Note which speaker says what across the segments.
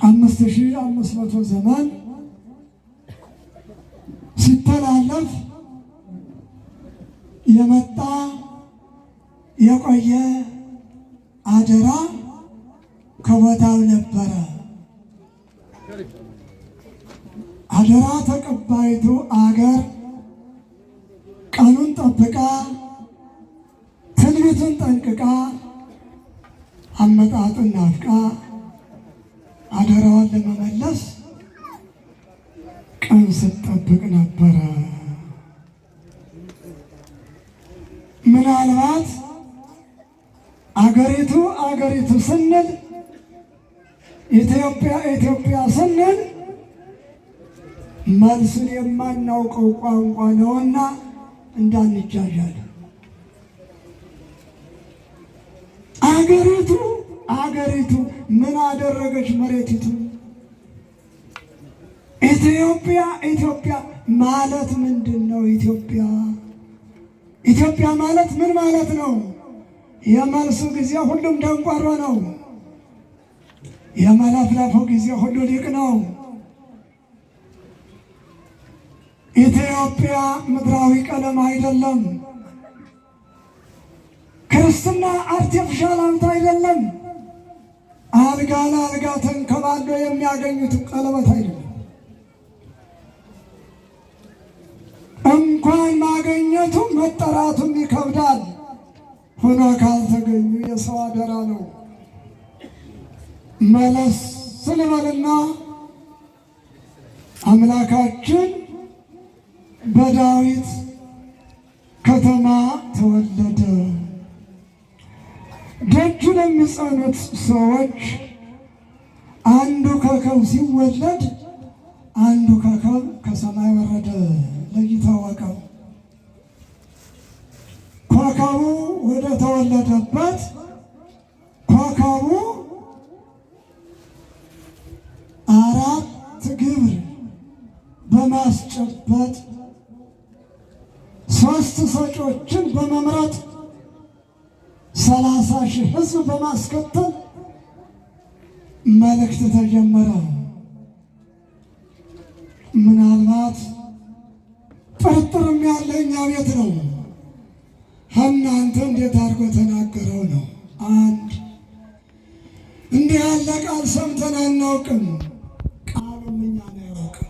Speaker 1: 5500 ዘመን ሲተላለፍ የመጣ የቆየ አደራ ከቦታው ነበረ። አደራ ተቀባይቱ አገር ቀኑን ጠብቃ ትንቢቱን ጠንቅቃ አመጣጡን ናፍቃ አደራዋን ለመመለስ ቀን ስትጠብቅ ነበረ። ምናልባት አገሪቱ ስንል ኢትዮጵያ ስንል መልሱን የማናውቀው ቋንቋ ነውና እንዳንጃጃል። አገሪቱ ምን አደረገች? መሬቲቱ ኢትዮጵያ ማለት ምንድን ነው? ኢትዮጵያ ማለት ምን ማለት ነው? የመልሱ ጊዜ ሁሉም ደንቆሮ ነው። የመለፍለፉ ጊዜ ሁሉ ሊቅ ነው። ኢትዮጵያ ምድራዊ ቀለም አይደለም። ክርስትና አርቲፊሻል ሀብት አይደለም። አልጋ ለአልጋ ተንከባሎ የሚያገኙት ቀለበት አይደለም። እንኳን ማግኘቱ መጠራቱም ይከብዳል። ሆኖ ካልተገኙ የሰው አደራ ነው። መለስ ስንበልና አምላካችን በዳዊት ከተማ ተወለደ። ደጁ ለሚጸኑት ሰዎች አንዱ ኮከብ ሲወለድ አንዱ ኮከብ ከሰማይ ወረደ። ለይታወቀው ኮከቡ ወደ ተወለደበት ኮከቡ 4 ግብር በማስጨበጥ 3 ሰጮችን በመምረጥ 30,000 ሕዝብ በማስከተል መልእክት ተጀመረ። ምናልባት ጥርጥርም ያለ እኛ ቤት ነው። እናንተ እንዴት አድርጎ ተናገረው ነው? አንድ እንዲህ ያለ ቃል ሰምተን አናውቅም። ቃሉም እኛ ነው ያውቅም።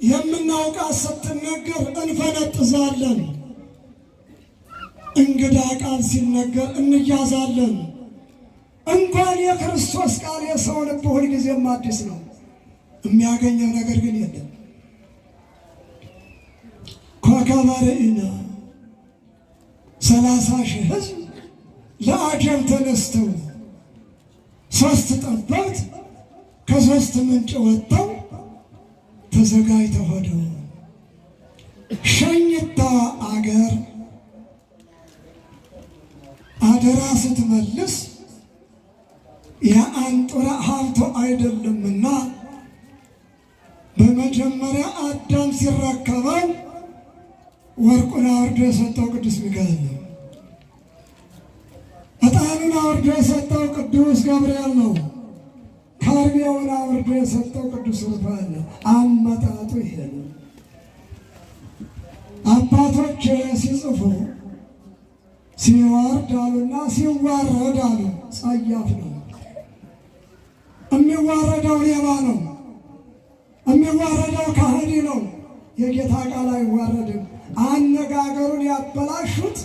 Speaker 1: የምናውቃት ስትነገር እንፈነጥዛለን። እንግዳ ቃል ሲነገር እንያዛለን። እንኳን የክርስቶስ ቃል የሰው ልብ ሁልጊዜም አዲስ ነው። የሚያገኘው ነገር ግን የለም። ኮከበ ርኢነ 30,000 ሕዝብ ለአጀብ ተነስተው 3 ጠባት ከ3 ምንጭ ወጥተው ተዘጋጅተው ሄደው ሸኝታ አገር አደራ ስትመልስ የአንጡራ ሀብቶ አይደለምና በመጀመሪያ አዳም ሲረከበው ወርቁን አውርዶ የሰጠው ቅዱስ ሚካኤል ነው። ዕጣኑን አውርዶ የሰጠው ቅዱስ ገብርኤል ነው። ከርቤውን አውርዶ የሰጠው ቅዱስ ሩፋኤል ነው። አመጣጡ ይሄ ነው። አባቶች ሲጽፉ ሲወርድ አሉና ሲዋረድ አሉ። ጸያፍ ነው። የሚዋረደው ሌባ ነው። የሚዋረደው ከሃዲ ነው። የጌታ ቃል አይዋረድም። አነጋገሩን ያበላሹት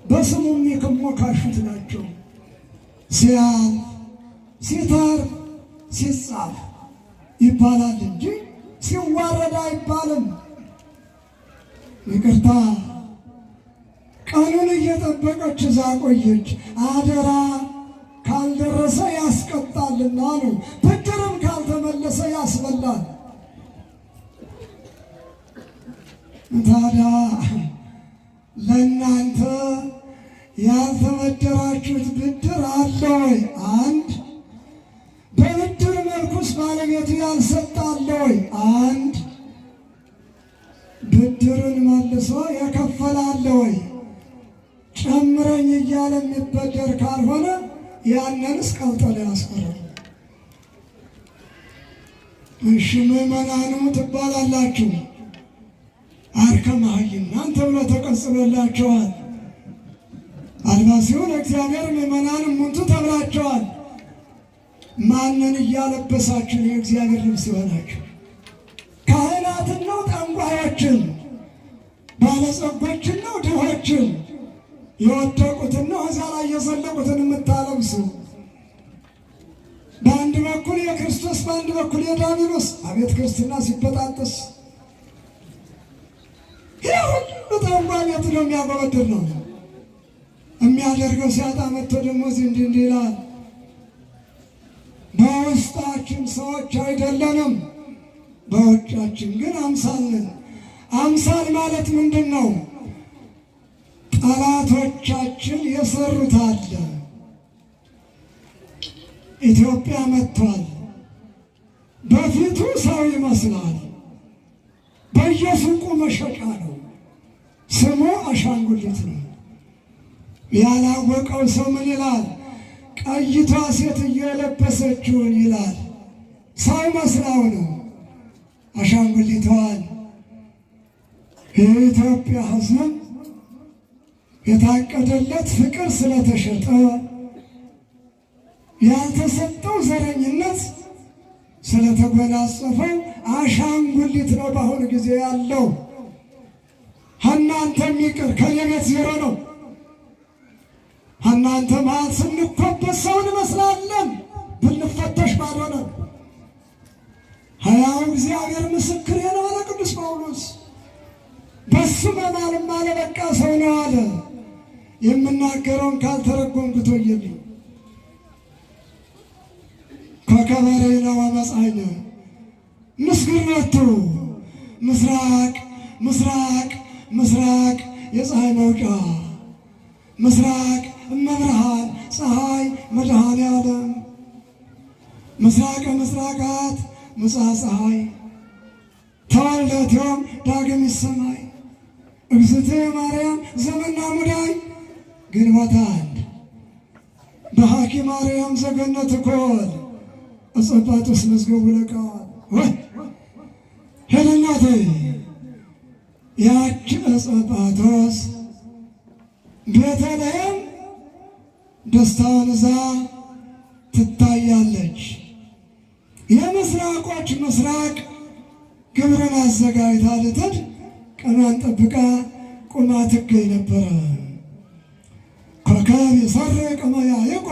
Speaker 1: በስሙ የሚሞካሹት ናቸው። ሲያልፍ ሲተርፍ ሲጻፍ ይባላል እንጂ ሲዋረድ አይባልም። ይቅርታ ቀኑን እየጠበቀች እዛ ቆየች። አደራ ካልደረሰ ያስቀጣልና ነው። ብድርም ካልተመለሰ ያስበላል። ታዲያ ለእናንተ ያልተበደራችሁት ብድር አለ ወይ? አንድ በብድር መልኩስ ባለቤቱ ያልሰጣለ ወይ? አንድ ብድርን መልሶ የከፈላለ ወይ? ጨምረኝ እያለ የሚበደር ካልሆነ ያንንስ ቀልጠው ላይ ያስቀረው። እሺ ምዕመናኑ ትባላላችሁ፣ አርከ መሃይምናን ተብሎ ተቀጽሎላችኋል። አልባሲሁ ለእግዚአብሔር ምዕመናን እሙንቱ ተብላችኋል። ማንን እያለበሳችሁ የእግዚአብሔር ልብስ ይሆናችሁ? ካህናትን ነው ጠንቋዮችን? ባለጸጎችን ነው ድሆችን? የወደቁትን ነው እዛ ላይ የዘለቁትን የምታለብሱ? በአንድ በኩል የክርስቶስ በአንድ በኩል የዲያብሎስ። አቤት ክርስትና ሲበጣጠስ! ይህ ሁሉ ጠንቋይ ቤት ነው የሚያጎበድር ነው የሚያደርገው። ሲያጣ መጥቶ ደግሞ እዚህ እንዲህ ይላል። በውስጣችን ሰዎች አይደለንም፣ በውጫችን ግን አምሳል ነን። አምሳል ማለት ምንድን ነው? ጠላቶቻችን የሰሩት አለ። ኢትዮጵያ መጥቷል። በፊቱ ሰው ይመስላል፣ በየሱቁ መሸጫ ነው። ስሙ አሻንጉሊት ነው። ያላወቀው ሰው ምን ይላል? ቀይቷ ሴትዮ የለበሰችውን ይላል። ሰው መስላው ነው አሻንጉሊቷን። የኢትዮጵያ ሕዝብ የታቀደለት ፍቅር ስለተሸጠ ያልተሰጠው ዘረኝነት ስለተጎናጸፈው አሻንጉሊት ነው በአሁኑ ጊዜ ያለው። እናንተም ይቅር ከኔ ቤት ዜሮ ነው። እናንተ መሀል ስንኮበት ሰው እንመስላለን፣ ብንፈተሽ ባዶ ነው። ሕያው እግዚአብሔር ምስክሬ ነው አለ ቅዱስ ጳውሎስ። በሱ መማልም አለ በቃ ሰው ነው አለ። የምናገረውን ካልተረጎምኩት ወየልኝ። ከከበሬነ ወመጻእነ ምስግነቱ ምስራቅ ምስራቅ ምስራቅ የፀሐይ መውጫ ምስራቅ እመብርሃን ፀሐይ መድኃኔ ዓለም ምስራቀ ምስራቃት ምጽአ ፀሐይ ተወልደት ዮም ዳግሚት ሰማይ እግዝእትየ ማርያም ዘመና ሙዳይ ግንቦት አንድ በሃኪ ማርያም ዘገነት ኮል እጸባጦስ መዝገቡ ለቃል ወይ ሄደናት ያች እጸባጦስ ቤተልሔም ደስታውን እዛ ትታያለች። የምስራቆች ምስራቅ ግብርን አዘጋጅታ ልትሄድ ቀኗን ጠብቃ ቁማ ትገኝ ነበረ። ኮከብ ይሰርቅ እመ ያዕቆብ